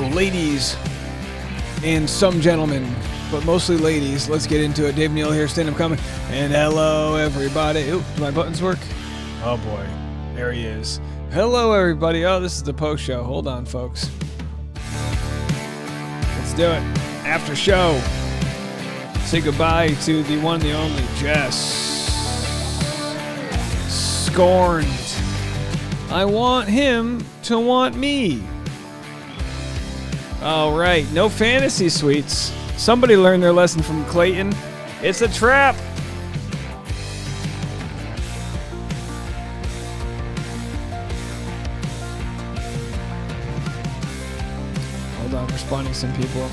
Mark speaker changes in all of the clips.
Speaker 1: ladies and some gentlemen, but mostly ladies. Let's get into it. Dave Neal here, stand-up comedy. And hello, everybody. Ooh, do my buttons work? Oh, boy. There he is. Hello, everybody. Oh, this is the post show. Hold on, folks. Let's do it. After show. Say goodbye to the one, the only Jess. Scorned. I want him to want me. All right. No fantasy suites. Somebody learned their lesson from Clayton. It's a trap. Hold on, responding to some people.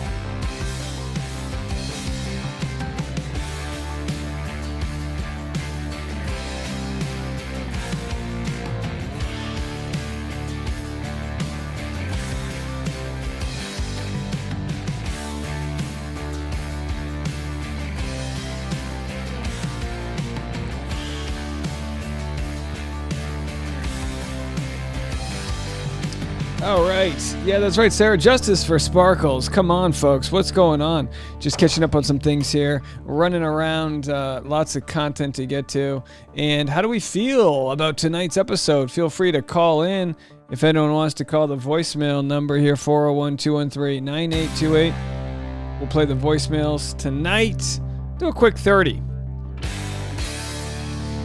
Speaker 1: All right. Yeah, that's right. Sarah, justice for Sparkles. Come on, folks. What's going on? Just catching up on some things here. Running around. Lots of content to get to. And how do we feel about tonight's episode? Feel free to call in. If anyone wants to call the voicemail number here, 401-213-9828. We'll play the voicemails tonight. Do a quick 30.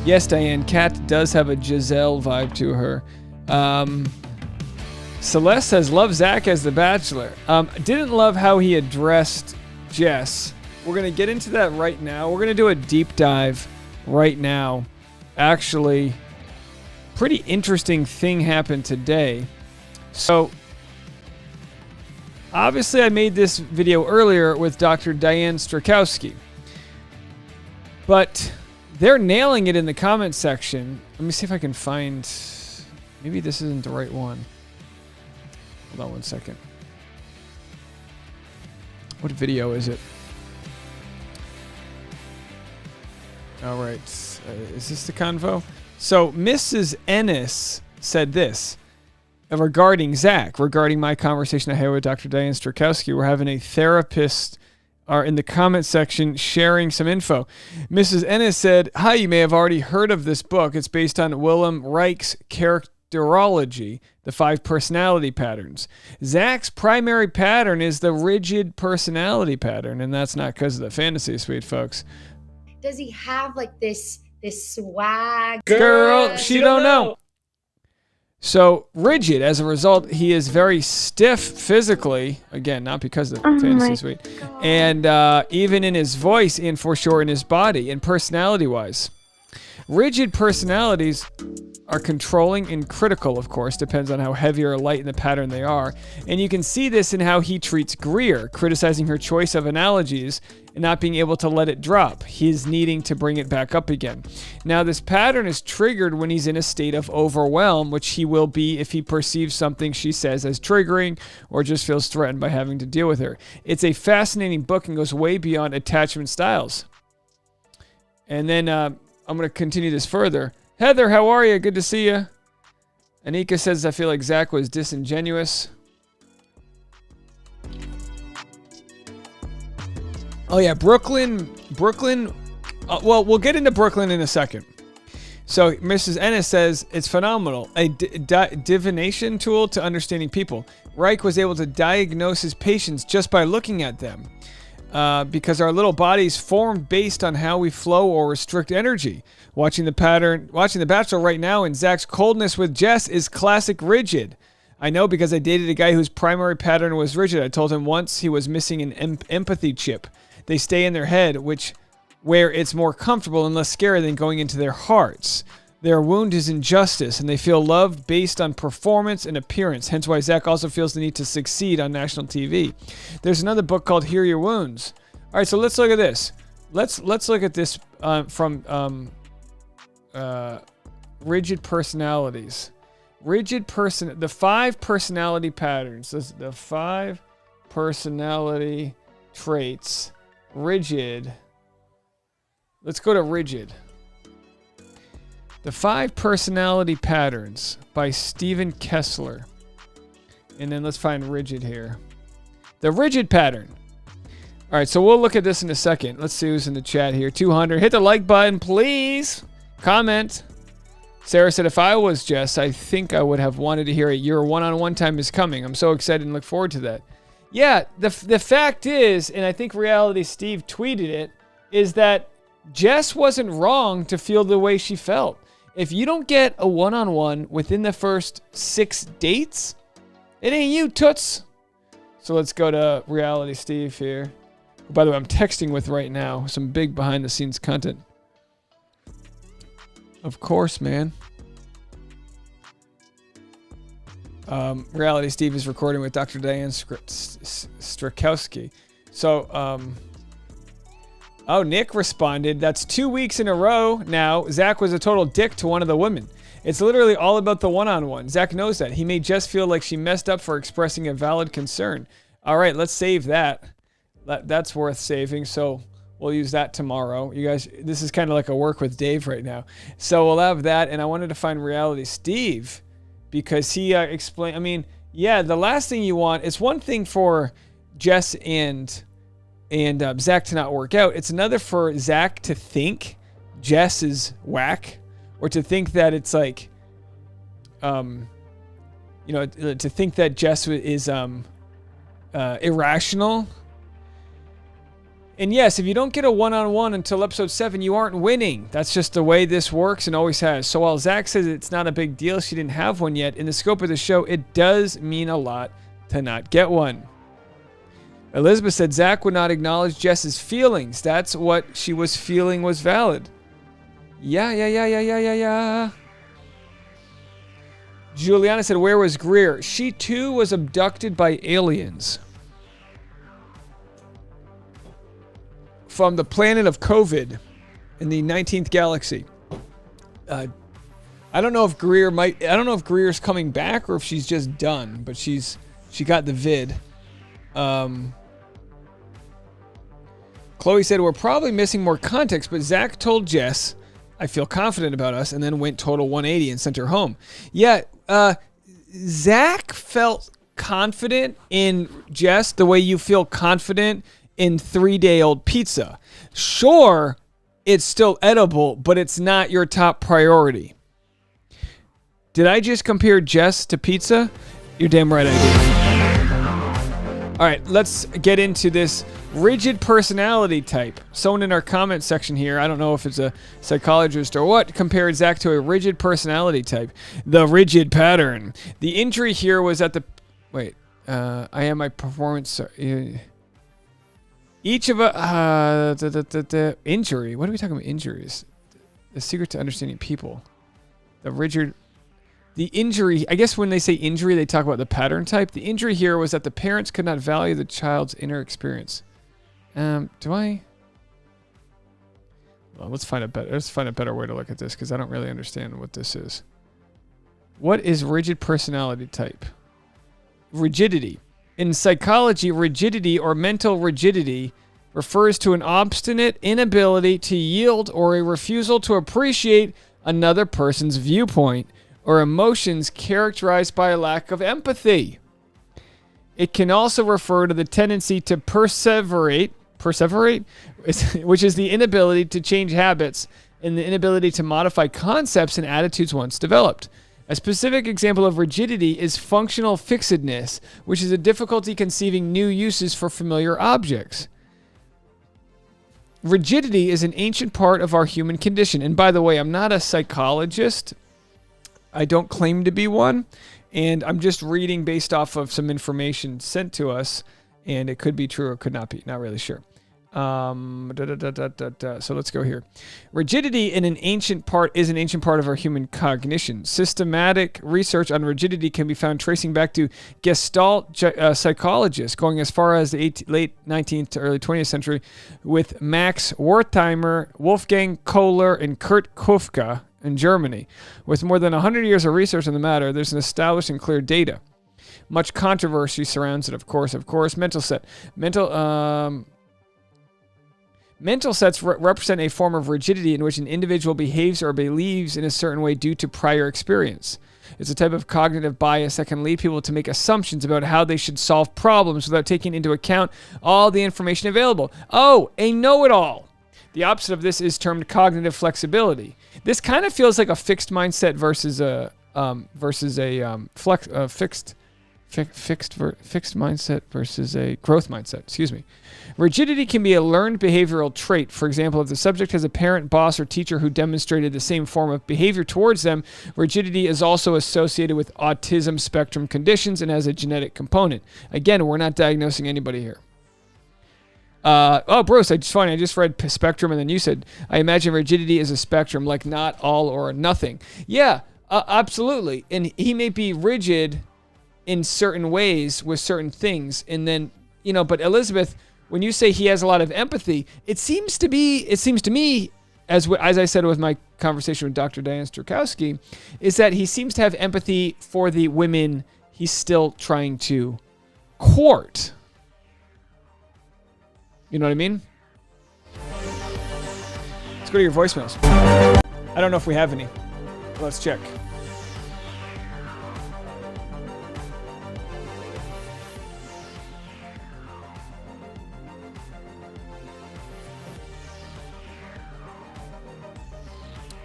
Speaker 1: Yes, Diane, Kat does have a Giselle vibe to her. Celeste says, love Zach as the Bachelor. Didn't love how he addressed Jess. We're going to get into that right now. We're going to do a deep dive right now. Actually, pretty interesting thing happened today. So, obviously I made this video earlier with Dr. Diane Strakowski. But they're nailing it in the comment section. Let me see if I can find... Maybe this isn't the right one. Hold on one second. What video is it? All right. Is this the convo? So Mrs. Ennis said this regarding Zach, regarding my conversation I had with Dr. Diane Strakowski. We're having a therapist in the comment section sharing some info. Mrs. Ennis said, hi, you may have already heard of this book. It's based on Willem Reich's characterology, the 5 personality patterns. Zach's primary pattern is the rigid personality pattern, and that's not because of the fantasy suite, folks.
Speaker 2: Does he have like this swag?
Speaker 1: Girl, she don't know. So rigid, as a result, he is very stiff physically. Again, not because of the fantasy suite. God. And even in his voice and for sure in his body and personality-wise. Rigid personalities are controlling and critical, of course, depends on how heavy or light in the pattern they are. And you can see this in how he treats Greer, criticizing her choice of analogies and not being able to let it drop. He's needing to bring it back up again. Now, this pattern is triggered when he's in a state of overwhelm, which he will be if he perceives something she says as triggering or just feels threatened by having to deal with her. It's a fascinating book and goes way beyond attachment styles. And then I'm going to continue this further. Heather, how are you? Good to see you. Anika says, I feel like Zach was disingenuous. Oh, yeah, Brooklyn. Well, we'll get into Brooklyn in a second. So Mrs. Ennis says, it's phenomenal. A divination tool to understanding people. Reich was able to diagnose his patients just by looking at them. Because our little bodies formed based on how we flow or restrict energy. Watching the Bachelor right now and Zach's coldness with Jess is classic rigid. I know because I dated a guy whose primary pattern was rigid. I told him once he was missing an empathy chip. They stay in their head, where it's more comfortable and less scary than going into their hearts. Their wound is injustice, and they feel loved based on performance and appearance. Hence why Zach also feels the need to succeed on national TV. There's another book called Heal Your Wounds. All right, so let's look at this. Let's look at this from rigid personalities. The 5 personality patterns. The 5 personality traits. Rigid. Let's go to rigid. The 5 Personality Patterns by Stephen Kessler. And then let's find rigid here. The rigid pattern. All right, so we'll look at this in a second. Let's see who's in the chat here. 200. Hit the like button, please. Comment. Sarah said, if I was Jess, I think I would have wanted to hear it. Your one-on-one time is coming. I'm so excited and look forward to that. Yeah, the fact is, and I think Reality Steve tweeted it, is that Jess wasn't wrong to feel the way she felt. If you don't get a one-on-one within the first 6 dates, it ain't you, toots. So let's go to Reality Steve here. By the way, I'm texting with right now. Some big behind-the-scenes content. Of course, man. Reality Steve is recording with Dr. Diane Strakowski. So, Nick responded, that's 2 weeks in a row now. Zach was a total dick to one of the women. It's literally all about the one-on-one. Zach knows that. He made Jess feel like she messed up for expressing a valid concern. All right, let's save that. That's worth saving. So we'll use that tomorrow. You guys, this is kind of like a work with Dave right now. So we'll have that. And I wanted to find Reality Steve because he explained, I mean, yeah, the last thing you want, it's one thing for Jess and Zach to not work out. It's another for Zach to think Jess is whack, or to think that it's like, to think that Jess is irrational. And yes, if you don't get a one-on-one until episode 7, you aren't winning. That's just the way this works and always has. So while Zach says it's not a big deal, she didn't have one yet, in the scope of the show, it does mean a lot to not get one. Elizabeth said Zach would not acknowledge Jess's feelings. That's what she was feeling was valid. Yeah. Juliana said, where was Greer? She too was abducted by aliens. From the planet of COVID in the 19th galaxy. I don't know if Greer's coming back or if she's just done, but she got the vid. Chloe said, we're probably missing more context, but Zach told Jess, I feel confident about us, and then went total 180 and sent her home. Yeah, Zach felt confident in Jess the way you feel confident in 3-day-old pizza. Sure, it's still edible, but it's not your top priority. Did I just compare Jess to pizza? You're damn right I did. All right, let's get into this rigid personality type. Someone in our comment section here, I don't know if it's a psychologist or what, compared Zach to a rigid personality type. The rigid pattern. The injury here was at the... Wait, I am my performance... Each of the injury. What are we talking about? Injuries. The secret to understanding people. The injury. I guess when they say injury, they talk about the pattern type. The injury here was that the parents could not value the child's inner experience. Well, let's find a better way to look at this because I don't really understand what this is. What is rigid personality type? Rigidity. In psychology, rigidity or mental rigidity refers to an obstinate inability to yield or a refusal to appreciate another person's viewpoint or emotions characterized by a lack of empathy. It can also refer to the tendency to perseverate, which is the inability to change habits and the inability to modify concepts and attitudes once developed. A specific example of rigidity is functional fixedness, which is a difficulty conceiving new uses for familiar objects. Rigidity is an ancient part of our human condition. And by the way, I'm not a psychologist. I don't claim to be one. And I'm just reading based off of some information sent to us. And it could be true or could not be. Not really sure. So let's go here. Rigidity is an ancient part of our human cognition. Systematic research on rigidity can be found tracing back to Gestalt psychologists going as far as the late 19th to early 20th century with Max Wertheimer, Wolfgang Kohler, and Kurt Kufka in Germany. With more than 100 years of research on the matter, there's an established and clear data. Much controversy surrounds it, of course. Mental set. Mental sets represent a form of rigidity in which an individual behaves or believes in a certain way due to prior experience. It's a type of cognitive bias that can lead people to make assumptions about how they should solve problems without taking into account all the information available. Oh, a know-it-all. The opposite of this is termed cognitive flexibility. This kind of feels like a fixed mindset versus a fixed mindset versus a growth mindset. Excuse me. Rigidity can be a learned behavioral trait. For example, if the subject has a parent, boss, or teacher who demonstrated the same form of behavior towards them, rigidity is also associated with autism spectrum conditions and has a genetic component. Again, we're not diagnosing anybody here. Bruce, I just read spectrum, and then you said, I imagine rigidity is a spectrum, like not all or nothing. Yeah, absolutely. And he may be rigid in certain ways with certain things. And then, but Elizabeth, when you say he has a lot of empathy, it seems to me, as I said with my conversation with Dr. Diane Strukowski, is that he seems to have empathy for the women he's still trying to court. You know what I mean? Let's go to your voicemails. I don't know if we have any. Let's check.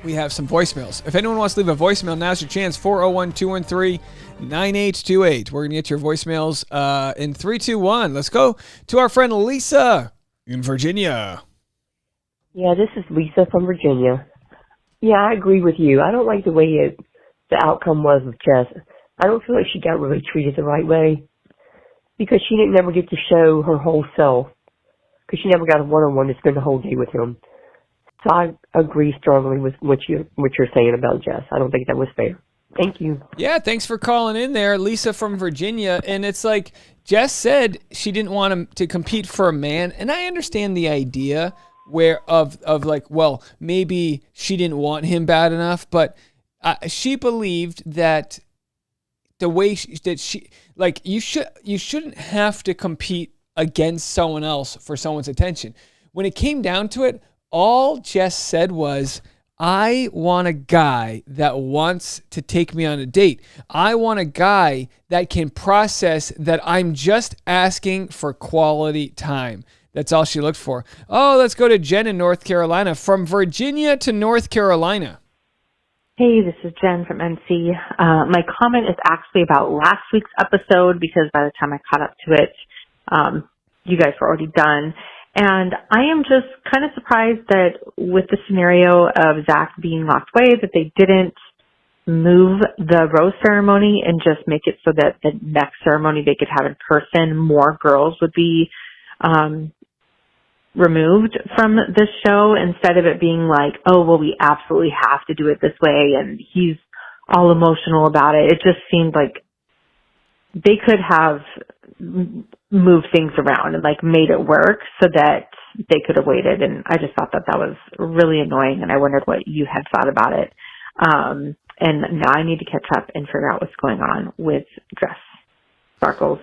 Speaker 1: We have some voicemails. If anyone wants to leave a voicemail, now's your chance. 401-213-9828. We're going to get your voicemails in 3, 2, 1. Let's go to our friend Lisa in Virginia.
Speaker 3: Yeah, this is Lisa from Virginia. Yeah, I agree with you. I don't like the way the outcome was with Jess. I don't feel like she got really treated the right way because she didn't never get to show her whole self because she never got a one-on-one to spend the whole day with him. So I agree strongly with what you're saying about Jess. I don't think that was fair. Thank you.
Speaker 1: Yeah, thanks for calling in there, Lisa from Virginia. And it's like Jess said she didn't want him to compete for a man. And I understand the idea of like, well, maybe she didn't want him bad enough. But she believed that the way you shouldn't have to compete against someone else for someone's attention. When it came down to it, all Jess said was, I want a guy that wants to take me on a date. I want a guy that can process that I'm just asking for quality time. That's all she looked for. Oh, let's go to Jen in North Carolina. From Virginia to North Carolina.
Speaker 4: Hey, this is Jen from NC. My comment is actually about last week's episode because by the time I caught up to it, you guys were already done. And I am just kind of surprised that with the scenario of Zach being locked away, that they didn't move the rose ceremony and just make it so that the next ceremony they could have in person, more girls would be removed from this show instead of it being like, oh, well, we absolutely have to do it this way. And he's all emotional about it. It just seemed like they could have moved things around and like made it work so that they could have waited. And I just thought that was really annoying. And I wondered what you had thought about it. And now I need to catch up and figure out what's going on with Sparkle's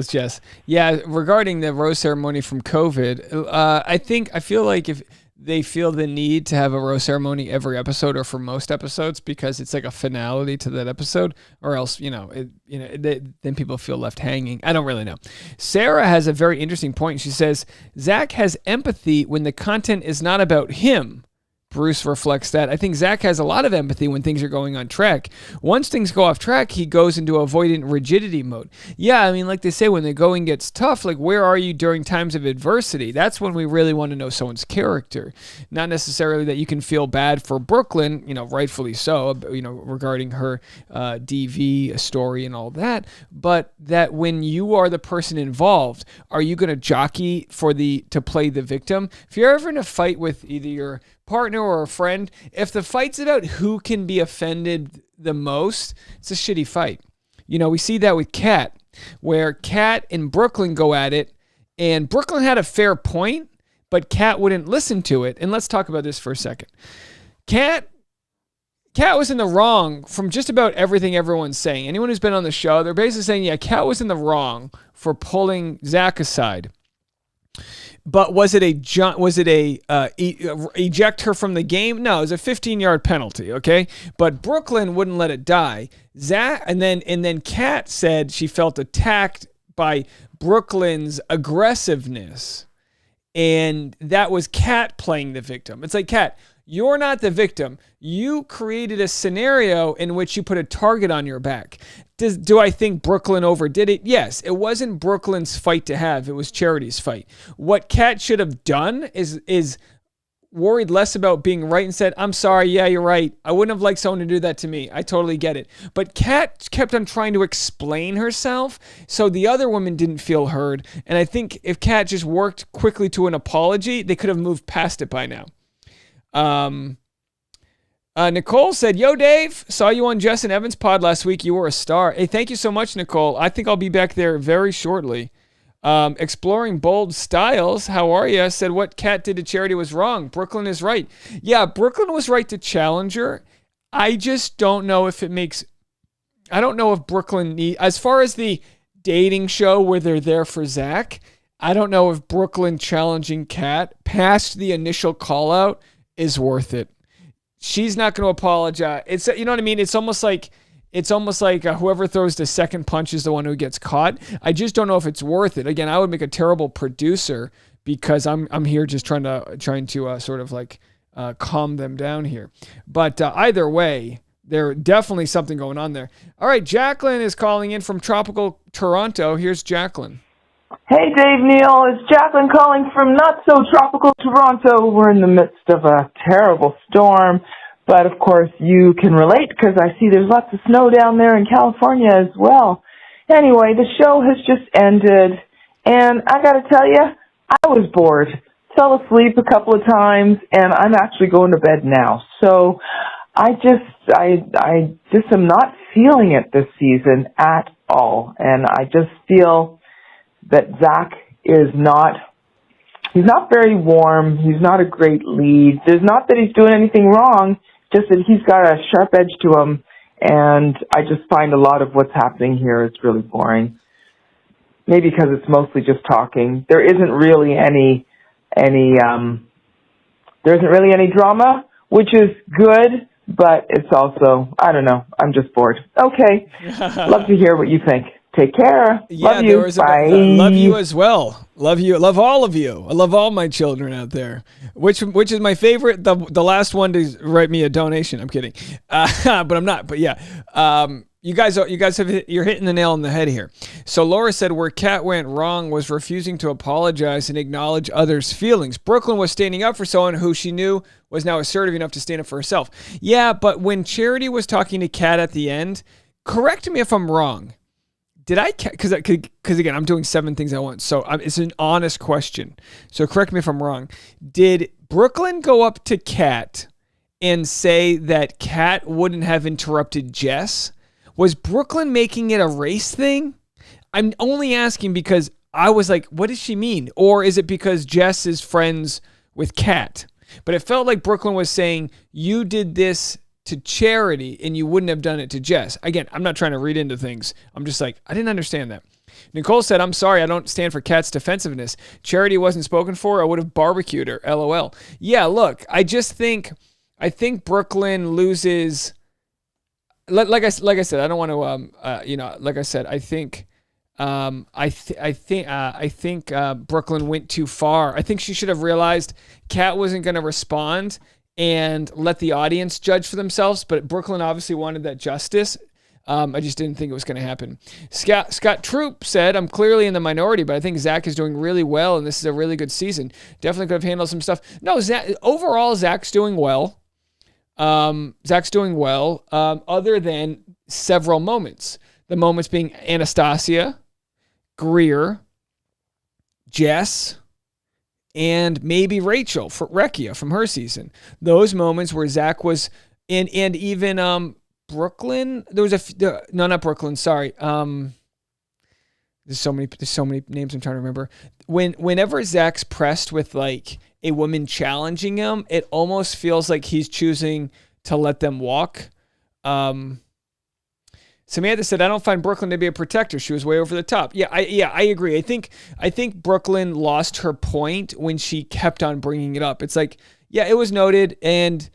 Speaker 4: Jess.
Speaker 1: Yeah. Regarding the rose ceremony from COVID, I feel like if they feel the need to have a rose ceremony every episode or for most episodes because it's like a finality to that episode, or else, then people feel left hanging. I don't really know. Sarah has a very interesting point. She says, Zach has empathy when the content is not about him. Bruce reflects that. I think Zach has a lot of empathy when things are going on track. Once things go off track, he goes into avoidant rigidity mode. Yeah, I mean, like they say, when the going gets tough, like where are you during times of adversity? That's when we really want to know someone's character. Not necessarily that you can feel bad for Brooklyn, rightfully so, regarding her DV story and all that, but that when you are the person involved, are you going to jockey to play the victim? If you're ever in a fight with either your partner or a friend, if the fight's about who can be offended the most, it's a shitty fight. We see that with Kat, where Kat and Brooklyn go at it, and Brooklyn had a fair point, but Kat wouldn't listen to it. And let's talk about this for a second. Kat was in the wrong from just about everything everyone's saying. Anyone who's been on the show, they're basically saying, yeah, Kat was in the wrong for pulling Zach aside. But was it eject her from the game? No, it was a 15-yard penalty, okay? But Brooklyn wouldn't let it die. Zach and then Kat said she felt attacked by Brooklyn's aggressiveness. And that was Kat playing the victim. It's like, Kat, you're not the victim. You created a scenario in which you put a target on your back. Do I think Brooklyn overdid it? Yes. It wasn't Brooklyn's fight to have. It was Charity's fight. What Kat should have done is worried less about being right and said, I'm sorry, yeah, you're right. I wouldn't have liked someone to do that to me. I totally get it. But Kat kept on trying to explain herself, so the other woman didn't feel heard. And I think if Kat just worked quickly to an apology, they could have moved past it by now. Nicole said, yo, Dave, saw you on Jess and Evan's pod last week. You were a star. Hey, thank you so much, Nicole. I think I'll be back there very shortly. Exploring Bold Styles, how are you? Said what Kat did to Charity was wrong. Brooklyn is right. Yeah, Brooklyn was right to challenge her. I just don't know if it makes... I don't know if Brooklyn as far as the dating show where they're there for Zach, I don't know if Brooklyn challenging Kat past the initial call out is worth it. She's not going to apologize. It's, you know what I mean? It's almost like whoever throws the second punch is the one who gets caught. I just don't know if it's worth it. Again, I would make a terrible producer because I'm here just trying to sort of like calm them down here. But either way, there's definitely something going on there. All right, Jacqueline is calling in from tropical Toronto. Here's Jacqueline.
Speaker 5: Hey, Dave, Neal. It's Jacqueline calling from not-so-tropical Toronto. We're in the midst of a terrible storm, but, of course, you can relate because I see there's lots of snow down there in California as well. Anyway, the show has just ended, and I got to tell you, I was bored. Fell asleep a couple of times, and I'm actually going to bed now. So I just am not feeling it this season at all, and I just feel that Zach is he's not very warm. He's not a great lead. There's not that he's doing anything wrong, just that he's got a sharp edge to him, and I just find a lot of what's happening here is really boring. Maybe because it's mostly just talking. There isn't really any drama, which is good, but it's also, I don't know, I'm just bored. Okay. Love to hear what you think. Take care.
Speaker 1: Yeah,
Speaker 5: love you. Bye.
Speaker 1: Love you as well. Love you. Love all of you. I love all my children out there. Which is my favorite? The last one to write me a donation. I'm kidding, but I'm not. But yeah, you guys you're hitting the nail on the head here. So Laura said where Kat went wrong was refusing to apologize and acknowledge others' feelings. Brooklyn was standing up for someone who she knew was now assertive enough to stand up for herself. Yeah, but when Charity was talking to Kat at the end, correct me if I'm wrong. Did I, because again, I'm doing 7 things at once. So it's an honest question. So correct me if I'm wrong. Did Brooklyn go up to Kat and say that Kat wouldn't have interrupted Jess? Was Brooklyn making it a race thing? I'm only asking because I was like, what does she mean? Or is it because Jess is friends with Kat? But it felt like Brooklyn was saying, you did this to Charity and you wouldn't have done it to Jess. Again, I'm not trying to read into things. I'm just like, I didn't understand that. Nicole said, I'm sorry, I don't stand for Kat's defensiveness. Charity wasn't spoken for. I would have barbecued her. LOL. Yeah, look, I think Brooklyn loses. Like I said, I don't want to, like I said, I think Brooklyn went too far. I think she should have realized Kat wasn't going to respond and let the audience judge for themselves. But Brooklyn obviously wanted that justice. I just didn't think it was going to happen. Scott Troop said, I'm clearly in the minority, but I think Zach is doing really well, and this is a really good season. Definitely could have handled some stuff. No, overall, Zach's doing well. Other than several moments. The moments being Anastasia, Greer, Jess, and maybe Rachel for Rekia from her season. Those moments where Zach was in, and even Brooklyn. There was not Brooklyn. Sorry. There's so many names I'm trying to remember. Whenever Zach's pressed with like a woman challenging him, it almost feels like he's choosing to let them walk. Samantha said, I don't find Brooklyn to be a protector. She was way over the top. Yeah, I agree. I think Brooklyn lost her point when she kept on bringing it up. It's like, yeah, it was noted, and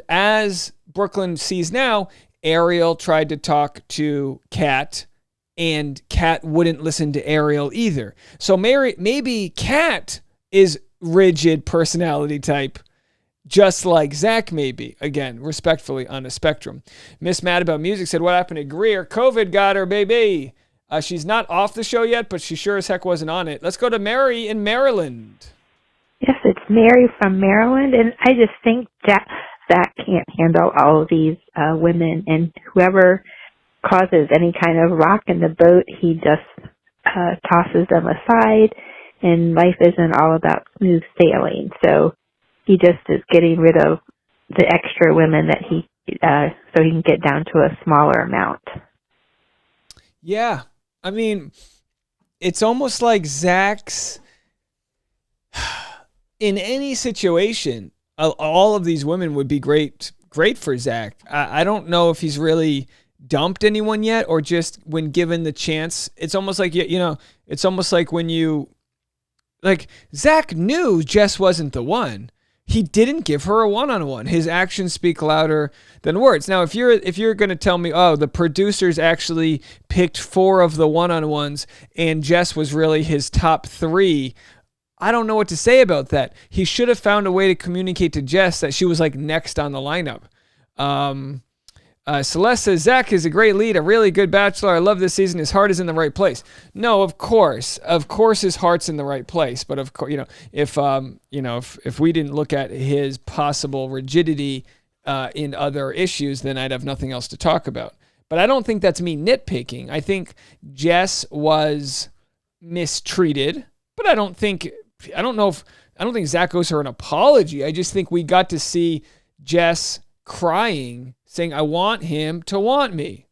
Speaker 1: as Brooklyn sees now, Ariel tried to talk to Kat, and Kat wouldn't listen to Ariel either. So maybe Kat is rigid personality type, just like Zach may be. Again, respectfully on a spectrum. Miss Mad About Music said, what happened to Greer? COVID got her, baby. She's not off the show yet, but she sure as heck wasn't on it. Let's go to Mary in Maryland.
Speaker 6: Yes, it's Mary from Maryland, and I just think Zach can't handle all of these women, and whoever causes any kind of rock in the boat, he just tosses them aside, and life isn't all about smooth sailing. So he just is getting rid of the extra women that so he can get down to a smaller amount.
Speaker 1: Yeah, I mean, it's almost like Zach's, in any situation, all of these women would be great for Zach. I don't know if he's really dumped anyone yet, or just when given the chance. It's almost like, it's almost like when Zach knew Jess wasn't the one. He didn't give her a one-on-one. His actions speak louder than words. Now, if you're going to tell me, oh, the producers actually picked 4 of the one-on-ones and Jess was really his top 3, I don't know what to say about that. He should have found a way to communicate to Jess that she was like next on the lineup. Celeste says, Zach is a great lead, a really good Bachelor. I love this season. His heart is in the right place. No, of course his heart's in the right place. But of course, if we didn't look at his possible rigidity in other issues, then I'd have nothing else to talk about. But I don't think that's me nitpicking. I think Jess was mistreated, but I don't think Zach owes her an apology. I just think we got to see Jess crying, saying, I want him to want me.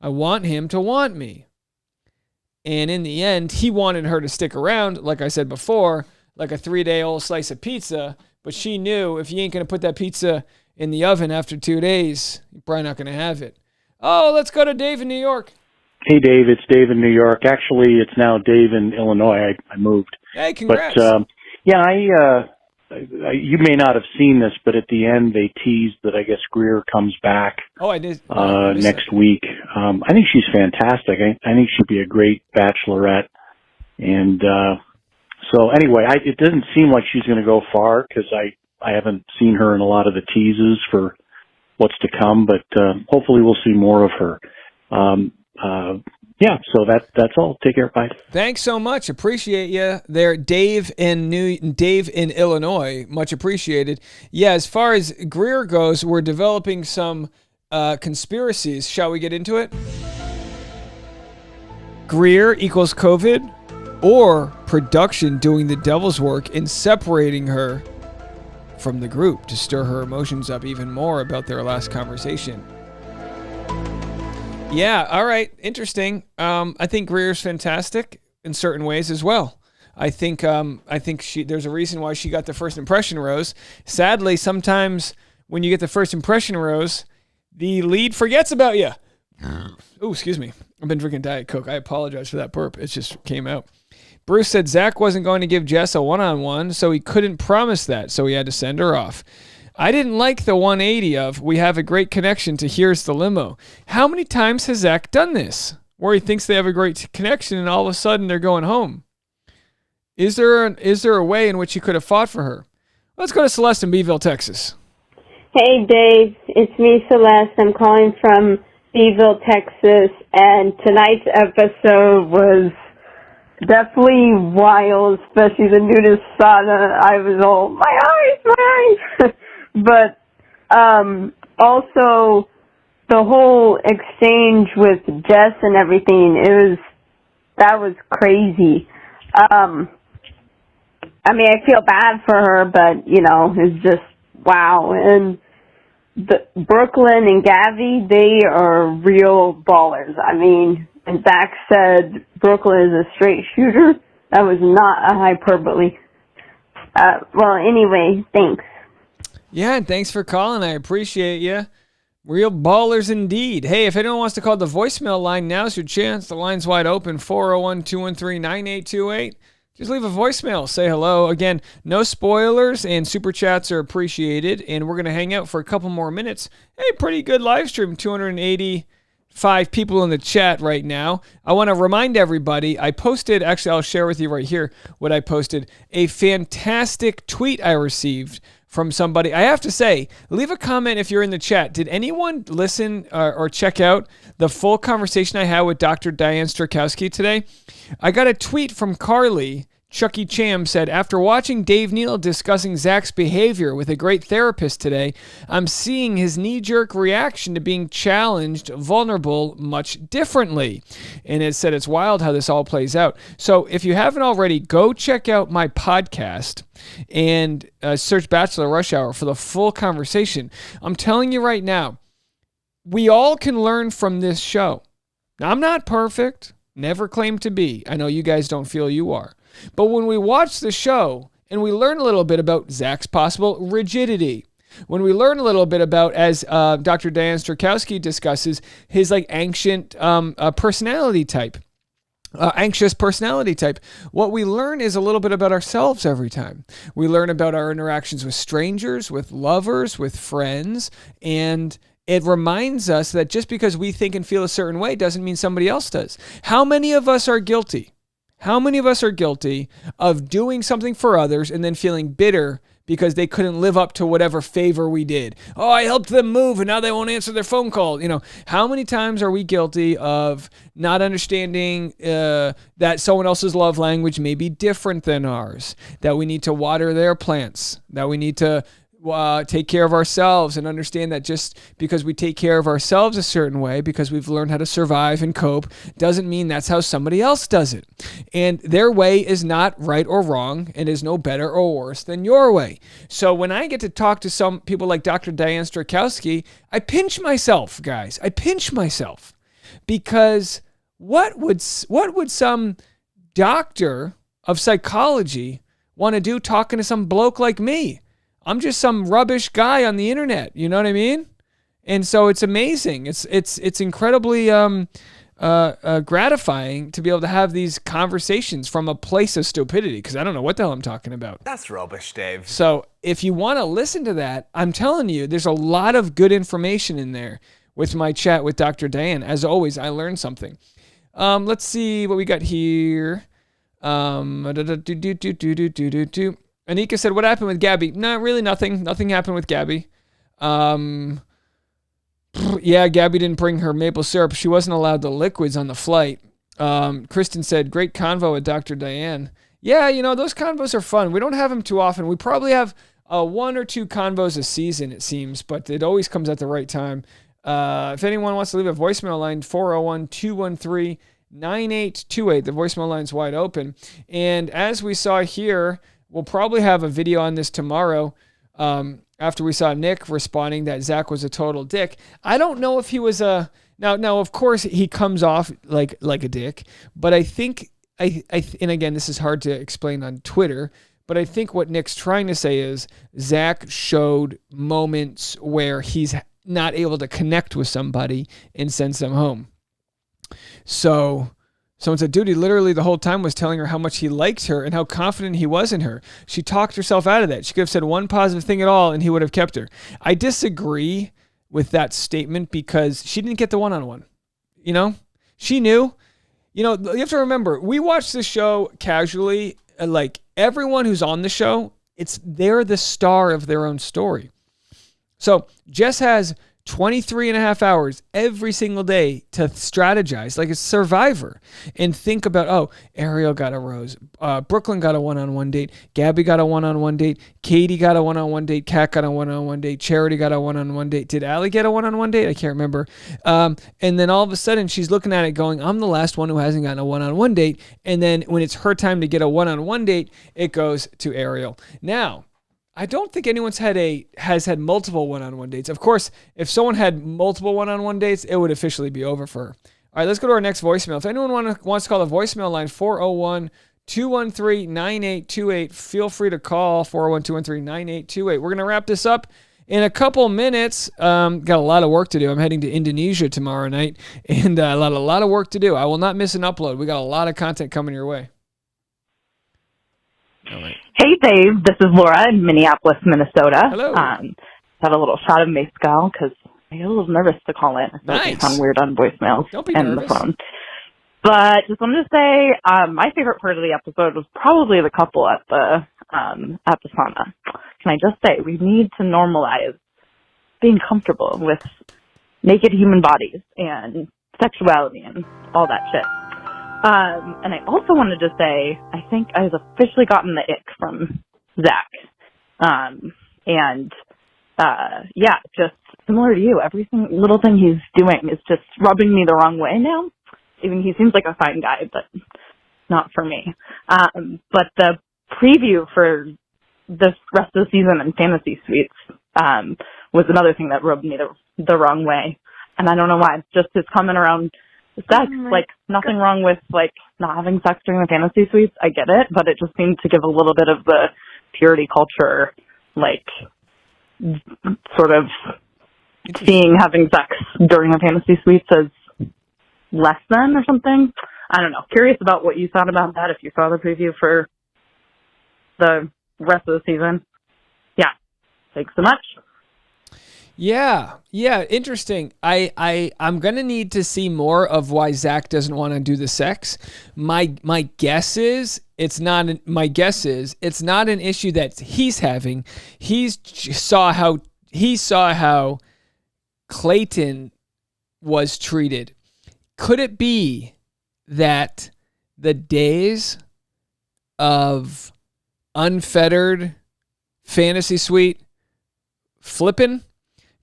Speaker 1: I want him to want me. And in the end, he wanted her to stick around, like I said before, like a 3-day-old slice of pizza. But she knew if you ain't going to put that pizza in the oven after 2 days, you're probably not going to have it. Oh, let's go to Dave in New York.
Speaker 7: Hey, Dave, it's Dave in New York. Actually, it's now Dave in Illinois. I moved.
Speaker 1: Hey, congrats.
Speaker 7: But, you may not have seen this, but at the end they teased that I guess Greer comes back.
Speaker 1: Oh, I did.
Speaker 7: Next week. I think she's fantastic. I think she'd be a great Bachelorette. And so anyway, it doesn't seem like she's going to go far because I haven't seen her in a lot of the teases for what's to come. But hopefully we'll see more of her. So that's all. Take care. Bye.
Speaker 1: Thanks so much. Appreciate you there, Dave in Illinois. Much appreciated. Yeah, as far as Greer goes, we're developing some conspiracies. Shall we get into it? Greer equals COVID, or production doing the devil's work in separating her from the group to stir her emotions up even more about their last conversation. Yeah, all right, interesting. I think Greer's fantastic in certain ways as well. I think there's a reason why she got the first impression rose. Sadly, sometimes when you get the first impression rose, the lead forgets about you. Oh, excuse me. I've been drinking Diet Coke. I apologize for that burp. It just came out. Bruce said Zach wasn't going to give Jess a one-on-one, so he couldn't promise that, so he had to send her off. I didn't like the 180 of, we have a great connection to here's the limo. How many times has Zach done this? Where he thinks they have a great connection and all of a sudden they're going home. Is there a way in which he could have fought for her? Let's go to Celeste in Beeville, Texas.
Speaker 8: Hey, Dave. It's me, Celeste. I'm calling from Beeville, Texas. And tonight's episode was definitely wild, especially the nudist sauna. I was all, my eyes. But also the whole exchange with Jess and everything, that was crazy. I mean, I feel bad for her, but, it's just, wow. And Brooklyn and Gabby, they are real ballers. I mean, and Zach said Brooklyn is a straight shooter. That was not a hyperbole. Well, anyway, thanks.
Speaker 1: Yeah, and thanks for calling. I appreciate you. Real ballers indeed. Hey, if anyone wants to call the voicemail line, now's your chance. The line's wide open, 401-213-9828. Just leave a voicemail. Say hello. Again, no spoilers, and super chats are appreciated. And we're going to hang out for a couple more minutes. Hey, pretty good live stream. 285 people in the chat right now. I want to remind everybody, I posted, actually I'll share with you right here what I posted, a fantastic tweet I received from somebody. I have to say, leave a comment if you're in the chat. Did anyone listen or check out the full conversation I had with Dr. Diane Strakowski today? I got a tweet from Carly. Chucky Cham said, after watching Dave Neal discussing Zach's behavior with a great therapist today, I'm seeing his knee-jerk reaction to being challenged, vulnerable, much differently. And it said it's wild how this all plays out. So if you haven't already, go check out my podcast and search Bachelor Rush Hour for the full conversation. I'm telling you right now, we all can learn from this show. Now, I'm not perfect, never claimed to be. I know you guys don't feel you are. But when we watch the show and we learn a little bit about Zach's possible rigidity, when we learn a little bit about, as Dr. Diane Strakowski discusses, his anxious personality type, what we learn is a little bit about ourselves every time. We learn about our interactions with strangers, with lovers, with friends, and it reminds us that just because we think and feel a certain way doesn't mean somebody else does. How many of us are guilty? How many of us are guilty of doing something for others and then feeling bitter because they couldn't live up to whatever favor we did? Oh, I helped them move and now they won't answer their phone call. How many times are we guilty of not understanding that someone else's love language may be different than ours, that we need to water their plants, that we need to take care of ourselves, and understand that just because we take care of ourselves a certain way, because we've learned how to survive and cope, doesn't mean that's how somebody else does it. And their way is not right or wrong and is no better or worse than your way. So when I get to talk to some people like Dr. Diane Strakowski, I pinch myself, guys. I pinch myself, because what would some doctor of psychology want to do talking to some bloke like me? I'm just some rubbish guy on the internet. You know what I mean? And so it's amazing. It's incredibly gratifying to be able to have these conversations from a place of stupidity, because I don't know what the hell I'm talking about.
Speaker 9: That's rubbish, Dave.
Speaker 1: So if you want to listen to that, I'm telling you, there's a lot of good information in there with my chat with Dr. Diane. As always, I learned something. Let's see what we got here. Anika said, what happened with Gabby? No, really nothing. Nothing happened with Gabby. Yeah, Gabby didn't bring her maple syrup. She wasn't allowed the liquids on the flight. Kristen said, great convo with Dr. Diane. Yeah, those convos are fun. We don't have them too often. We probably have 1 or 2 convos a season, it seems, but it always comes at the right time. If anyone wants to leave a voicemail line, 401-213-9828. The voicemail line's wide open. And as we saw here, we'll probably have a video on this tomorrow after we saw Nick responding that Zach was a total dick. I don't know if he was a... Now, of course, he comes off like a dick, but I think... and again, this is hard to explain on Twitter, but I think what Nick's trying to say is Zach showed moments where he's not able to connect with somebody and sends them home. So... Someone said, dude, he literally the whole time was telling her how much he liked her and how confident he was in her. She talked herself out of that. She could have said one positive thing at all and he would have kept her. I disagree with that statement because she didn't get the one-on-one. She knew. You have to remember, we watch this show casually. Like everyone who's on the show, they're the star of their own story. So Jess has 23 and a half hours every single day to strategize like a survivor and think about, Ariel got a rose. Brooklyn got a one-on-one date. Gabby got a one-on-one date. Katie got a one-on-one date. Kat got a one-on-one date. Charity got a one-on-one date. Did Allie get a one-on-one date? I can't remember. And then all of a sudden she's looking at it going, I'm the last one who hasn't gotten a one-on-one date. And then when it's her time to get a one-on-one date, it goes to Ariel. Now, I don't think anyone's has had multiple one-on-one dates. Of course, if someone had multiple one-on-one dates, it would officially be over for her. All right, let's go to our next voicemail. If anyone wants to call the voicemail line, 401-213-9828. Feel free to call 401-213-9828. We're going to wrap this up, in a couple minutes. Got a lot of work to do. I'm heading to Indonesia tomorrow night, and a lot of work to do. I will not miss an upload. We got a lot of content coming your way. All right.
Speaker 9: Hey, Dave. This is Laura in Minneapolis, Minnesota.
Speaker 1: Hello.
Speaker 9: Had a little shot of mezcal because I get a little nervous to call in.
Speaker 1: Nice.
Speaker 9: It sound weird on voicemails
Speaker 1: Don't be
Speaker 9: and
Speaker 1: nervous.
Speaker 9: the phone. But just wanted to say, my favorite part of the episode was probably the couple at the sauna. Can I just say, we need to normalize being comfortable with naked human bodies and sexuality and all that shit. And I also wanted to say, I think I've officially gotten the ick from Zach. Yeah, just similar to you, little thing he's doing is just rubbing me the wrong way now. Even he seems like a fine guy, but not for me. But the preview for this rest of the season in Fantasy Suites was another thing that rubbed me the wrong way. And I don't know why. It's just his comment around sex. Like, nothing wrong with, like, not having sex during the Fantasy Suites. I get it. But it just seemed to give a little bit of the purity culture, like, sort of seeing having sex during the Fantasy Suites as less than or something. I don't know. Curious about what you thought about that if you saw the preview for the rest of the season. Yeah. Thanks so much.
Speaker 1: Yeah, interesting. I'm gonna need to see more of why Zach doesn't want to do the sex. My guess is it's not an issue that he's having. He saw how Clayton was treated. Could it be that the days of unfettered fantasy suite flipping?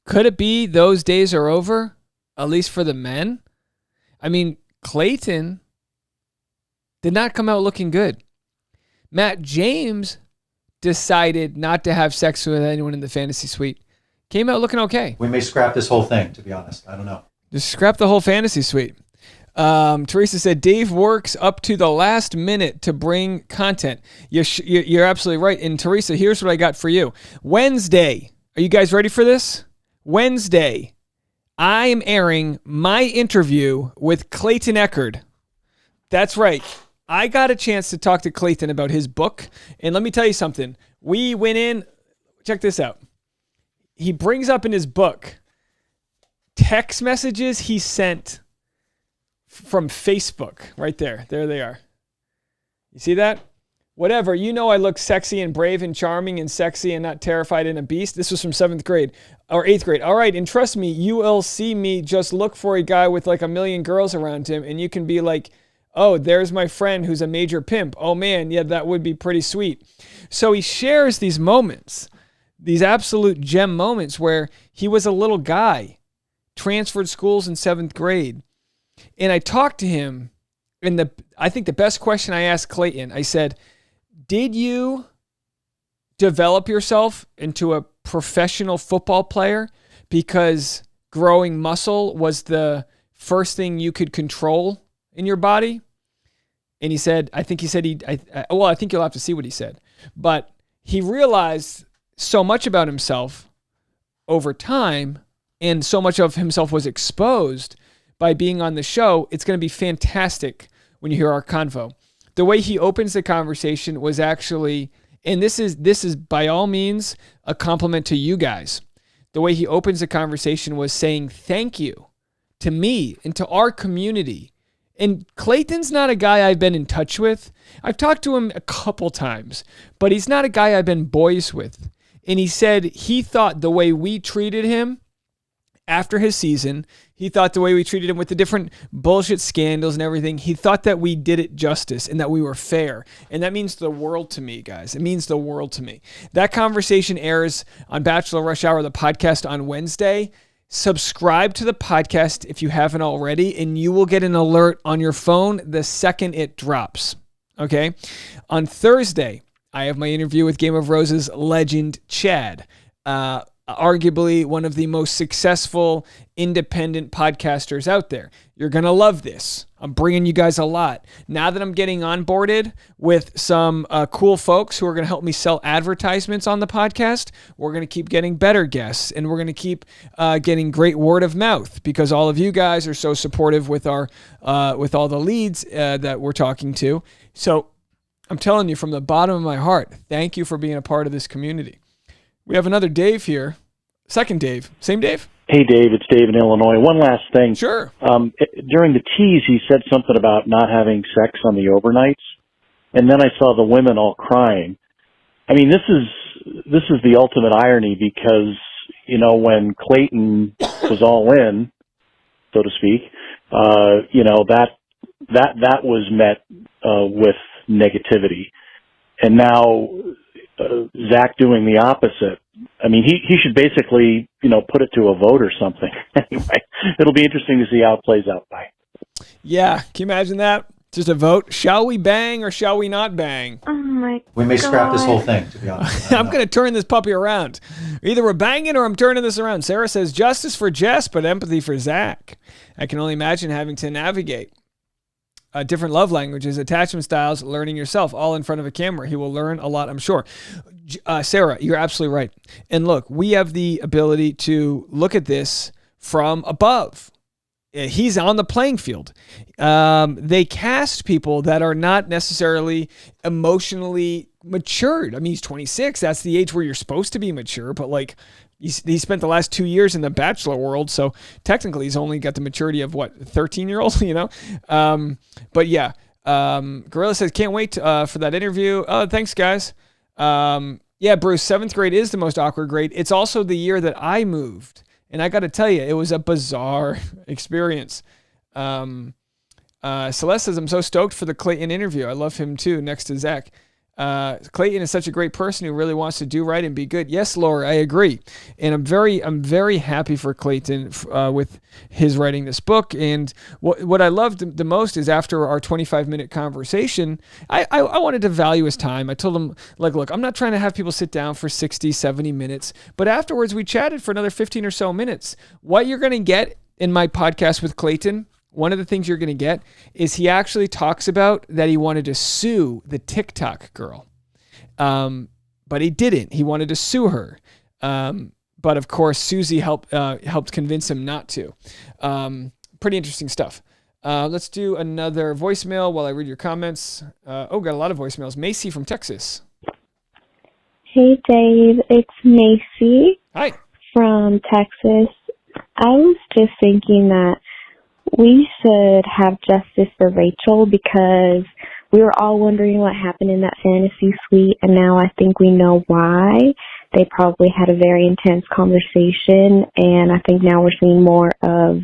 Speaker 1: Could it be those days are over, at least for the men? I mean, Clayton did not come out looking good. Matt James decided not to have sex with anyone in the fantasy suite. Came out looking okay.
Speaker 10: We may scrap this whole thing, to be honest. I don't know.
Speaker 1: Just scrap the whole fantasy suite. Teresa said, Dave works up to the last minute to bring content. You're absolutely right. And Teresa, here's what I got for you. Wednesday. Are you guys ready for this? Wednesday, I am airing my interview with Clayton Echard. That's right. I got a chance to talk to Clayton about his book. And let me tell you something. We went in, check this out. He brings up in his book text messages he sent from Facebook. Right there. There they are. You see that? Whatever. You know I look sexy and brave and charming and sexy and not terrified and a beast. This was from 7th grade or 8th grade. All right. And trust me, you will see me just look for a guy with like a million girls around him. And you can be like, oh, there's my friend who's a major pimp. Oh, man. Yeah, that would be pretty sweet. So he shares these moments, these absolute gem moments where he was a little guy, transferred schools in 7th grade. And I talked to him. And I think the best question I asked Clayton, I said, did you develop yourself into a professional football player because growing muscle was the first thing you could control in your body? And he said, I think you'll have to see what he said. But he realized so much about himself over time, and so much of himself was exposed by being on the show. It's going to be fantastic when you hear our convo. The way he opens the conversation was actually, and this is by all means a compliment to you guys. The way he opens the conversation was saying thank you to me and to our community. And Clayton's not a guy I've been in touch with. I've talked to him a couple times, but he's not a guy I've been boys with. And he said he thought the way we treated him after his season, he thought the way we treated him with the different bullshit scandals and everything, he thought that we did it justice and that we were fair. And that means the world to me, guys. It means the world to me. That conversation airs on Bachelor Rush Hour, the podcast, on Wednesday. Subscribe to the podcast if you haven't already, and you will get an alert on your phone the second it drops. Okay? On Thursday, I have my interview with Game of Roses legend Chad. arguably one of the most successful independent podcasters out there. You're going to love this. I'm bringing you guys a lot. Now that I'm getting onboarded with some cool folks who are going to help me sell advertisements on the podcast, we're going to keep getting better guests, and we're going to keep getting great word of mouth because all of you guys are so supportive with our with all the leads that we're talking to. So I'm telling you from the bottom of my heart, thank you for being a part of this community. We have another Dave here. Second Dave. Same Dave?
Speaker 7: Hey, Dave. It's Dave in Illinois. One last thing.
Speaker 1: Sure.
Speaker 7: During the tease, he said something about not having sex on the overnights, and then I saw the women all crying. I mean, this is the ultimate irony because, you know, when Clayton was all in, so to speak, you know, that was met with negativity. And now Zach doing the opposite. I mean, he should basically, you know, put it to a vote or something. Anyway, it'll be interesting to see how it plays out. Bye.
Speaker 1: Yeah, can you imagine that? Just a vote. Shall we bang or shall we not bang?
Speaker 6: Oh my
Speaker 10: We may scrap this whole thing, to be honest.
Speaker 1: I'm going to turn this puppy around. Either we're banging or I'm turning this around. Sarah says, justice for Jess, but empathy for Zach. I can only imagine having to navigate different love languages, attachment styles, learning yourself, all in front of a camera. He will learn a lot, I'm sure. Sarah, you're absolutely right. And look, we have the ability to look at this from above. He's on the playing field. They cast people that are not necessarily emotionally matured. I mean, he's 26. That's the age where you're supposed to be mature, but like he spent the last 2 years in the Bachelor world, so technically he's only got the maturity of what, 13-year-old, you know? But yeah, Gorilla says, can't wait for that interview. Oh, thanks, guys. Yeah, Bruce, 7th grade is the most awkward grade. It's also the year that I moved. And I got to tell you, it was a bizarre experience. Celeste says, I'm so stoked for the Clayton interview. I love him too, next to Zach. Clayton is such a great person who really wants to do right and be good. Yes, Laura, I agree. And I'm very happy for Clayton with his writing this book. And what I loved the most is after our 25-minute conversation, I wanted to value his time. I told him, like, look, I'm not trying to have people sit down for 60, 70 minutes. But afterwards, we chatted for another 15 or so minutes. What you're going to get in my podcast with Clayton, one of the things you're going to get is he actually talks about that he wanted to sue the TikTok girl. But he didn't. He wanted to sue her. But of course, Susie helped convince him not to. Pretty interesting stuff. Let's do another voicemail while I read your comments. Got a lot of voicemails. Macy from Texas.
Speaker 11: Hey, Dave. It's Macy.
Speaker 1: Hi.
Speaker 11: From Texas. I was just thinking that we should have justice for Rachel because we were all wondering what happened in that fantasy suite, and now I think we know why. They probably had a very intense conversation, and I think now we're seeing more of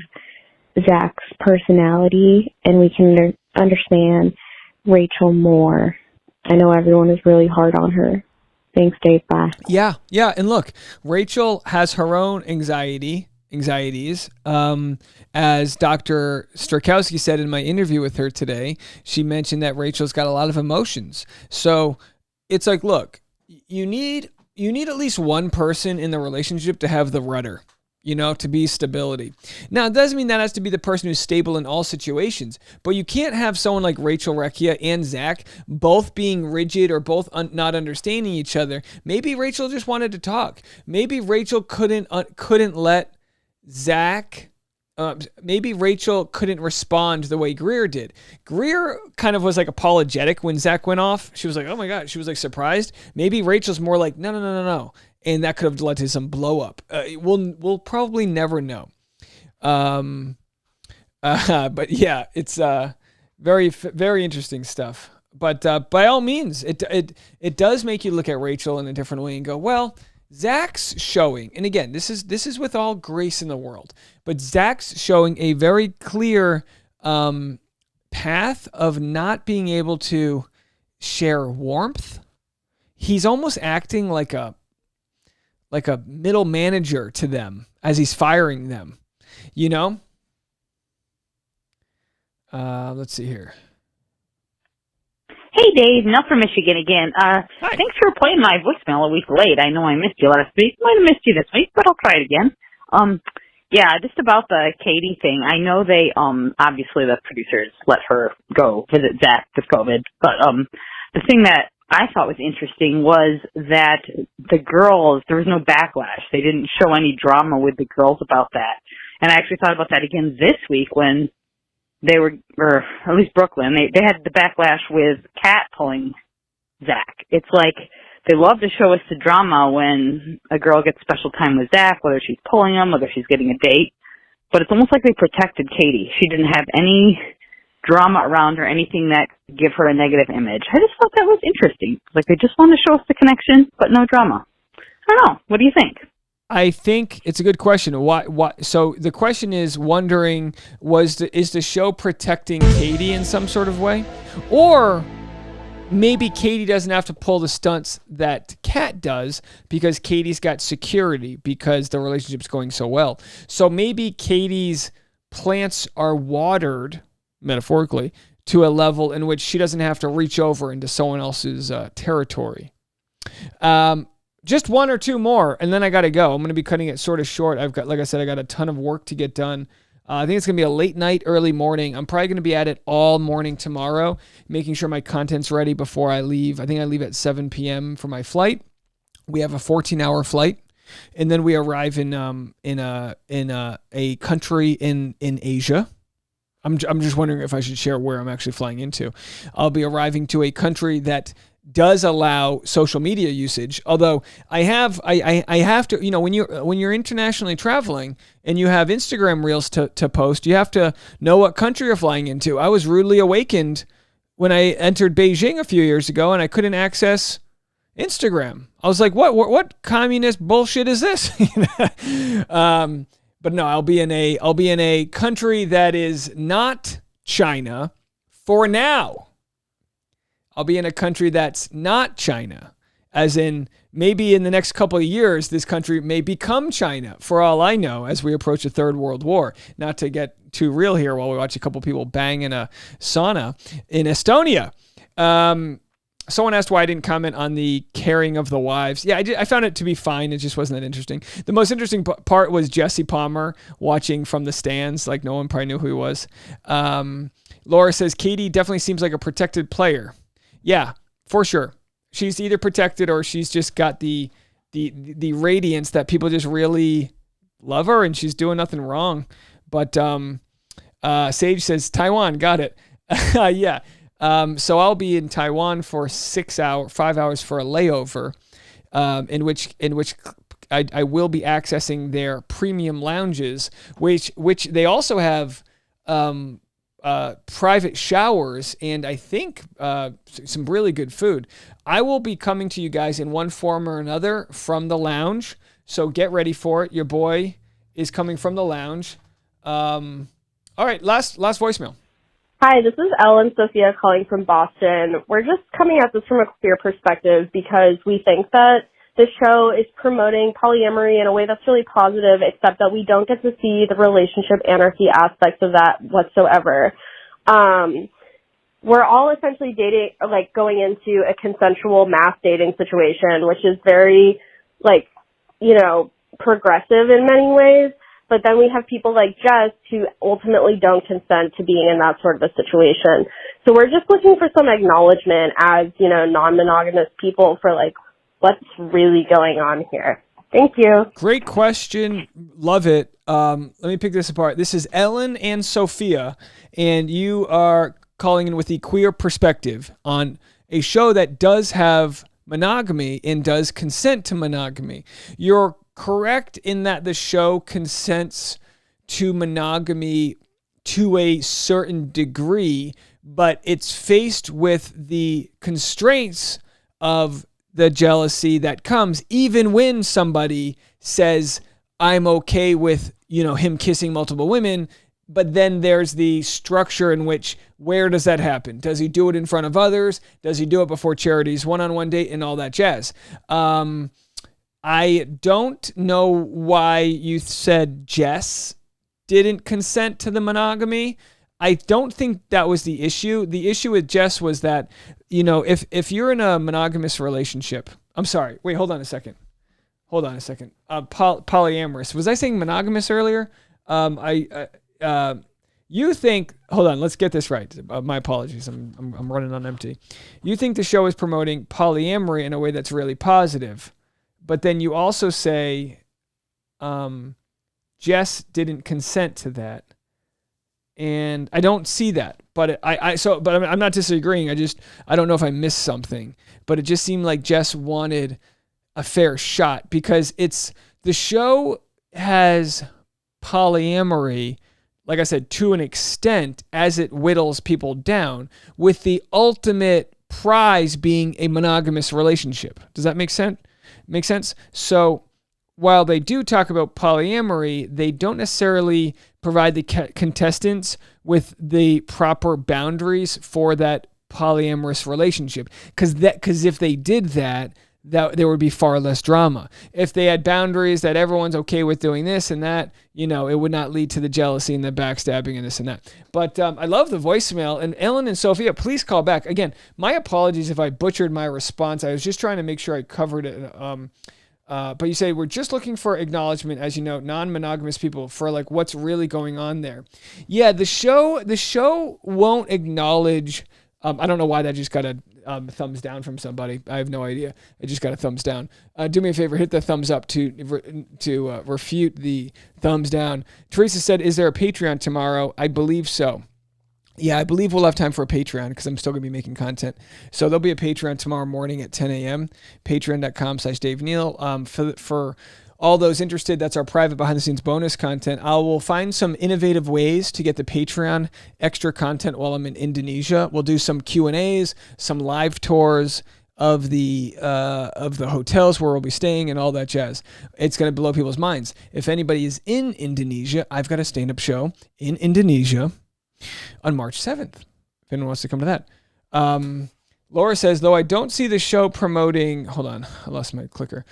Speaker 11: Zach's personality, and we can understand Rachel more. I know everyone is really hard on her. Thanks, Dave. Bye.
Speaker 1: Yeah. And look, Rachel has her own anxieties. As Dr. Strakowski said in my interview with her today, she mentioned that Rachel's got a lot of emotions. So it's like, look, you need at least one person in the relationship to have the rudder, to be stability. Now, it doesn't mean that has to be the person who's stable in all situations, but you can't have someone like Rachel Recchia and Zach both being rigid or both not understanding each other. Maybe Rachel just wanted to talk. Maybe Rachel couldn't let Zach... maybe Rachel couldn't respond the way Greer did. Greer kind of was like apologetic when Zach went off. She was like, oh my God. She was like surprised. Maybe Rachel's more like, no. And that could have led to some blow up. We'll probably never know. But yeah, it's very, very interesting stuff. But by all means, it does make you look at Rachel in a different way and go, well, Zach's showing, and again, this is with all grace in the world, but Zach's showing a very clear path of not being able to share warmth. He's almost acting like a middle manager to them as he's firing them, Let's see here.
Speaker 12: Hey, Dave. Nell from Michigan again. Thanks for playing my voicemail a week late. I know I missed you last week. Might have missed you this week, but I'll try it again. Yeah, just about the Katie thing. I know they, obviously the producers let her go visit Zach with COVID, but, the thing that I thought was interesting was that the girls, there was no backlash. They didn't show any drama with the girls about that. And I actually thought about that again this week when they were, or at least Brooklyn, they had the backlash with Kat pulling Zach. It's like they love to show us the drama when a girl gets special time with Zach, whether she's pulling him, whether she's getting a date. But it's almost like they protected Katie. She didn't have any drama around her, anything that could give her a negative image. I just thought that was interesting. Like they just want to show us the connection, but no drama. I don't know. What do you think?
Speaker 1: I think it's a good question. Why? So the question is wondering, is the show protecting Katie in some sort of way? Or maybe Katie doesn't have to pull the stunts that Kat does because Katie's got security because the relationship's going so well. So maybe Katie's plants are watered, metaphorically, to a level in which she doesn't have to reach over into someone else's territory. Just one or two more, and then I got to go. I'm going to be cutting it sort of short. Like I said, I got a ton of work to get done. I think it's going to be a late night, early morning. I'm probably going to be at it all morning tomorrow, making sure my content's ready before I leave. I think I leave at 7 p.m. for my flight. We have a 14-hour flight, and then we arrive in a country in Asia. I'm just wondering if I should share where I'm actually flying into. I'll be arriving to a country that does allow social media usage, although I have to, when you're internationally traveling and you have Instagram reels to post, you have to know what country you're flying into. I was rudely awakened when I entered Beijing a few years ago and I couldn't access Instagram. I was like, what communist bullshit is this? But no, I'll be in a country that is not China for now. I'll be in a country that's not China, as in maybe in the next couple of years, this country may become China, for all I know, as we approach a third world war. Not to get too real here while we watch a couple people bang in a sauna in Estonia. Someone asked why I didn't comment on the caring of the wives. Yeah, I found it to be fine. It just wasn't that interesting. The most interesting part was Jesse Palmer watching from the stands. Like no one probably knew who he was. Laura says, Katie definitely seems like a protected player. Yeah, for sure. She's either protected or she's just got the radiance that people just really love her and she's doing nothing wrong. But Sage says, Taiwan, got it. Yeah. So I'll be in Taiwan for 5 hours for a layover, in which I will be accessing their premium lounges, which they also have private showers and I think some really good food. I will be coming to you guys in one form or another from the lounge, so get ready for it. Your boy is coming from the lounge. All right, last voicemail.
Speaker 13: Hi, this is Ellen Sophia calling from Boston. We're just coming at this from a queer perspective because we think that this show is promoting polyamory in a way that's really positive, except that we don't get to see the relationship anarchy aspects of that whatsoever. We're all essentially dating, like going into a consensual mass dating situation, which is very, progressive in many ways. But then we have people like Jess who ultimately don't consent to being in that sort of a situation. So we're just looking for some acknowledgement as, non-monogamous people for what's really going on here. Thank you.
Speaker 1: Great question. Love it. Let me pick this apart. This is Ellen and Sophia, and you are calling in with the queer perspective on a show that does have monogamy and does consent to monogamy. You're correct in that the show consents to monogamy to a certain degree, but it's faced with the constraints of the jealousy that comes even when somebody says, I'm okay with, him kissing multiple women, but then there's the structure in which, where does that happen? Does he do it in front of others? Does he do it before Charity's one-on-one date and all that jazz? I don't know why you said Jess didn't consent to the monogamy. I don't think that was the issue. The issue with Jess was that, if you're in a monogamous relationship, I'm sorry, wait, hold on a second. Polyamorous. Was I saying monogamous earlier? You think, hold on, let's get this right. My apologies. I'm running on empty. You think the show is promoting polyamory in a way that's really positive, but then you also say, Jess didn't consent to that. And I don't see that, but I'm not disagreeing. I don't know if I missed something, but it just seemed like Jess wanted a fair shot because the show has polyamory, like I said, to an extent as it whittles people down, with the ultimate prize being a monogamous relationship. Does that make sense? So while they do talk about polyamory, they don't necessarily provide the contestants with the proper boundaries for that polyamorous relationship. Because if they did that there would be far less drama. If they had boundaries that everyone's okay with doing this and that, it would not lead to the jealousy and the backstabbing and this and that. But I love the voicemail. And Ellen and Sophia, please call back. Again, my apologies if I butchered my response. I was just trying to make sure I covered it. But you say, we're just looking for acknowledgement, as you know, non-monogamous people, for like what's really going on there. Yeah, the show won't acknowledge. I don't know why that just got a thumbs down from somebody. I have no idea. I just got a thumbs down. Do me a favor, hit the thumbs up to refute the thumbs down. Teresa said, is there a Patreon tomorrow? I believe so. Yeah, I believe we'll have time for a Patreon because I'm still going to be making content. So there'll be a Patreon tomorrow morning at 10 a.m. Patreon.com/Dave Neal. For all those interested, that's our private behind-the-scenes bonus content. I will find some innovative ways to get the Patreon extra content while I'm in Indonesia. We'll do some Q&As, some live tours of the hotels where we'll be staying and all that jazz. It's going to blow people's minds. If anybody is in Indonesia, I've got a stand-up show in Indonesia on March 7th, if anyone wants to come to that. Laura says, though I don't see the show promoting, hold on, I lost my clicker.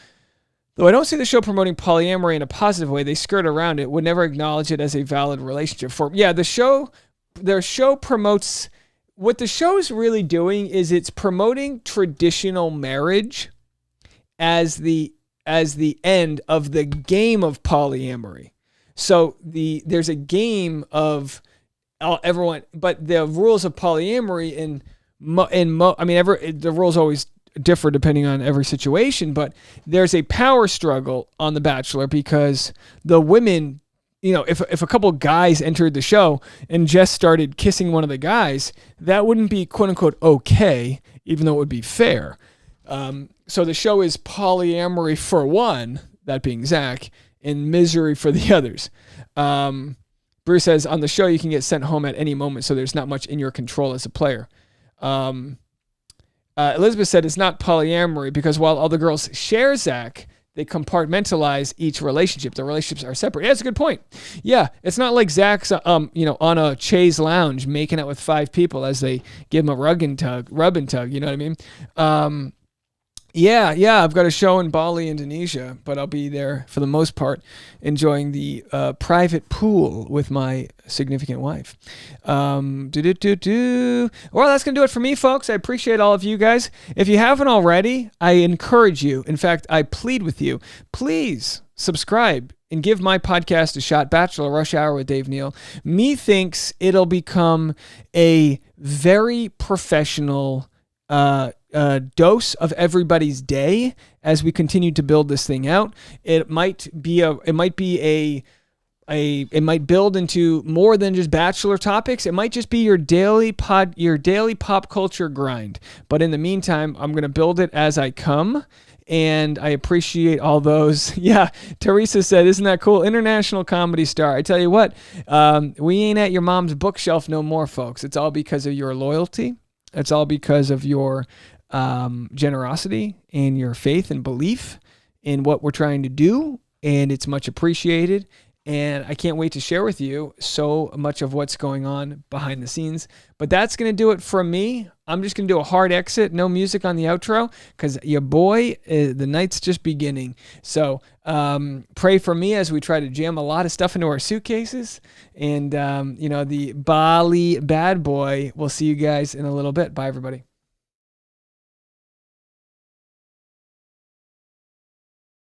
Speaker 1: Though I don't see the show promoting polyamory in a positive way, they skirt around it, would never acknowledge it as a valid relationship form. Yeah, their show promotes, what the show is really doing is it's promoting traditional marriage as the end of the game of polyamory. So there's a game of everyone, but the rules of polyamory the rules always differ depending on every situation, but there's a power struggle on The Bachelor because the women, if a couple of guys entered the show and Jess started kissing one of the guys, that wouldn't be quote unquote okay, even though it would be fair. So the show is polyamory for one, that being Zach, and misery for the others. Bruce says, on the show, you can get sent home at any moment, so there's not much in your control as a player. Elizabeth said it's not polyamory because while all the girls share Zach, they compartmentalize each relationship. The relationships are separate. Yeah, that's a good point. Yeah, it's not like Zach's, on a chaise lounge making out with 5 people as they give him a rub and tug. You know what I mean? Yeah, I've got a show in Bali, Indonesia, but I'll be there for the most part enjoying the private pool with my significant wife. Well, that's going to do it for me, folks. I appreciate all of you guys. If you haven't already, I encourage you. In fact, I plead with you. Please subscribe and give my podcast a shot, Bachelor Rush Hour with Dave Neal. Methinks it'll become a very professional dose of everybody's day as we continue to build this thing out. It might build into more than just Bachelor topics. It might just be your daily pop culture grind. But in the meantime, I'm going to build it as I come. And I appreciate all those. Yeah, Teresa said, isn't that cool? International comedy star. I tell you what, we ain't at your mom's bookshelf no more, folks. It's all because of your loyalty. It's all because of your generosity and your faith and belief in what we're trying to do. And it's much appreciated. And I can't wait to share with you so much of what's going on behind the scenes. But that's going to do it from me. I'm just going to do a hard exit, no music on the outro, because your boy, the night's just beginning. So pray for me as we try to jam a lot of stuff into our suitcases. And, the Bali bad boy, we'll see you guys in a little bit. Bye, everybody.